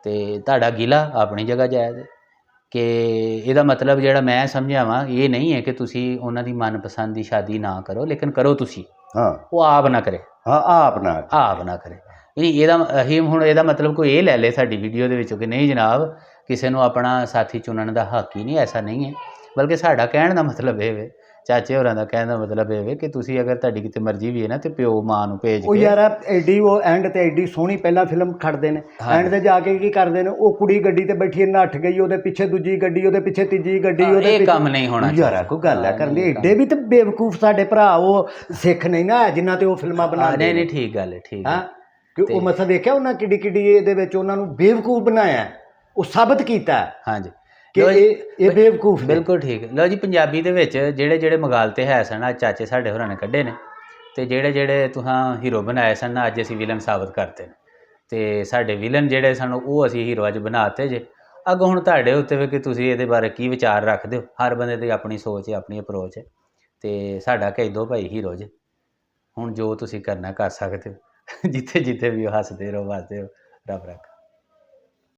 ਤੇ ਤੁਹਾਡਾ ਗਿਲਾ ਆਪਣੀ ਜਗ੍ਹਾ ਜਾਇਜ਼ ਹੈ ਕਿ ਇਹਦਾ ਮਤਲਬ ਜਿਹੜਾ ਮੈਂ ਸਮਝਿਆ ਵਾਂ, ਇਹ ਨਹੀਂ ਹੈ ਕਿ ਤੁਸੀਂ ਉਹਨਾਂ ਦੀ ਮਨਪਸੰਦ ਦੀ ਸ਼ਾਦੀ ਨਾ ਕਰੋ, ਲੇਕਿਨ ਕਰੋ ਤੁਸੀਂ। ਉਹ ਆਪ ਨਾ ਕਰੇ। ਆਪ ਨਾ ਕਰੇ। ਇਹਦਾ ਅਸੀਂ ਹੁਣ ਇਹਦਾ ਮਤਲਬ ਕੋਈ ਇਹ ਲੈ ਲੇ ਸਾਡੀ ਵੀਡੀਓ ਦੇ ਵਿੱਚੋਂ ਕਿ ਨਹੀਂ ਜਨਾਬ, ਕਿਸੇ ਨੂੰ ਆਪਣਾ ਸਾਥੀ ਚੁਣਨ ਦਾ ਹੱਕ ਹੀ ਨਹੀਂ। ਐਸਾ ਨਹੀਂ ਹੈ, ਬਲਕਿ ਸਾਡਾ ਕਹਿਣ ਦਾ ਮਤਲਬ ਇਹ ਵੇ, ਚਾਚੇ ਹੋਰਾਂ ਦਾ ਕਹਿਣ ਦਾ ਮਤਲਬ ਇਹ ਵੇ ਕਿ ਤੁਸੀਂ ਅਗਰ ਤੁਹਾਡੀ ਕਿਤੇ ਮਰਜ਼ੀ ਵੀ ਹੈ ਨਾ, ਤੇ ਪਿਓ ਮਾਂ ਨੂੰ ਭੇਜ ਕੇ। ਯਾਰ ਐਡੀ ਉਹ ਐਂਡ ਤੇ ਐਡੀ ਸੋਹਣੀ ਪਹਿਲਾਂ ਫਿਲਮ ਖੜਦੇ ਨੇ, ਐਂਡ ਤੇ ਜਾ ਕੇ ਕੀ ਕਰਦੇ ਨੇ, ਉਹ ਕੁੜੀ ਗੱਡੀ ਤੇ ਬੈਠੀ ਨੱਠ ਗਈ, ਉਹਦੇ ਪਿੱਛੇ ਦੂਜੀ ਗੱਡੀ, ਉਹਦੇ ਪਿੱਛੇ ਤੀਜੀ ਗੱਡੀ, ਉਹਦੇ ਇਹ ਕੰਮ ਨਹੀਂ ਹੋਣਾ ਯਾਰ। ਕੋਈ ਗੱਲ ਹੈ ਕਰਦੇ ਐਡੇ ਵੀ ਤੇ ਬੇਵਕੂਫ ਸਾਡੇ ਭਰਾ ਉਹ ਸਿੱਖ ਨਹੀਂ ਨਾ ਜਿਨ੍ਹਾਂ ਤੇ ਉਹ ਫਿਲਮਾਂ ਬਣਾਉਂਦੇ। ਨਹੀਂ ਠੀਕ ਗੱਲ ਹੈ, ਠੀਕ ਹੈ। ਕਿ ਉਹ ਮਸਾ ਦੇਖਿਆ ਉਹਨਾਂ ਕਿੱਡੀ ਇਹਦੇ ਵਿੱਚ ਉਹਨਾਂ ਨੂੰ ਬੇਵਕੂਫ ਬਣਾਇਆ, ਉਹ ਸਾਬਤ ਕੀਤਾ। ਹਾਂਜੀ ਕਿ ਇਹ ਬੇਵਕੂਫ। ਬਿਲਕੁਲ ਠੀਕ। ਲਓ ਜੀ, ਪੰਜਾਬੀ ਦੇ ਵਿੱਚ ਜਿਹੜੇ ਮਗਾਲਤੇ ਹੈ ਸਨ, ਅੱਜ ਚਾਚੇ ਸਾਡੇ ਹੋਰਾਂ ਨੇ ਕੱਢੇ ਨੇ, ਤੇ ਜਿਹੜੇ ਤੁਹਾਂ ਹੀਰੋ ਬਣਾਏ ਸਨ, ਅੱਜ ਅਸੀਂ ਵਿਲਨ ਸਾਬਤ ਕਰਤੇ ਨੇ। ਤੇ ਸਾਡੇ ਵਿਲਨ ਜਿਹੜੇ ਸਨ ਉਹ ਅਸੀਂ ਹੀਰੋ ਅੱਜ ਬਣਾਤੇ ਜੇ। ਅੱਗੋਂ ਹੁਣ ਤੁਹਾਡੇ ਉੱਤੇ ਵੀ ਕਿ ਤੁਸੀਂ ਇਹਦੇ ਬਾਰੇ ਕੀ ਵਿਚਾਰ ਰੱਖਦੇ ਹੋ। ਹਰ ਬੰਦੇ ਦੀ ਆਪਣੀ ਸੋਚ ਹੈ, ਆਪਣੀ ਅਪਰੋਚ ਹੈ। ਤੇ ਸਾਡਾ ਕਈ ਦੋ ਭਾਈ ਹੀਰੋ ਜੇ। ਹੁਣ ਜੋ ਤੁਸੀਂ ਕਰਨਾ ਕਰ ਸਕਦੇ ਹੋ। ਜਿੱਥੇ ਵੀ ਹੱਸਦੇ ਰਹੋ, ਵਸਦੇ ਰਹੋ। ਰੱਬ ਰੱਖ।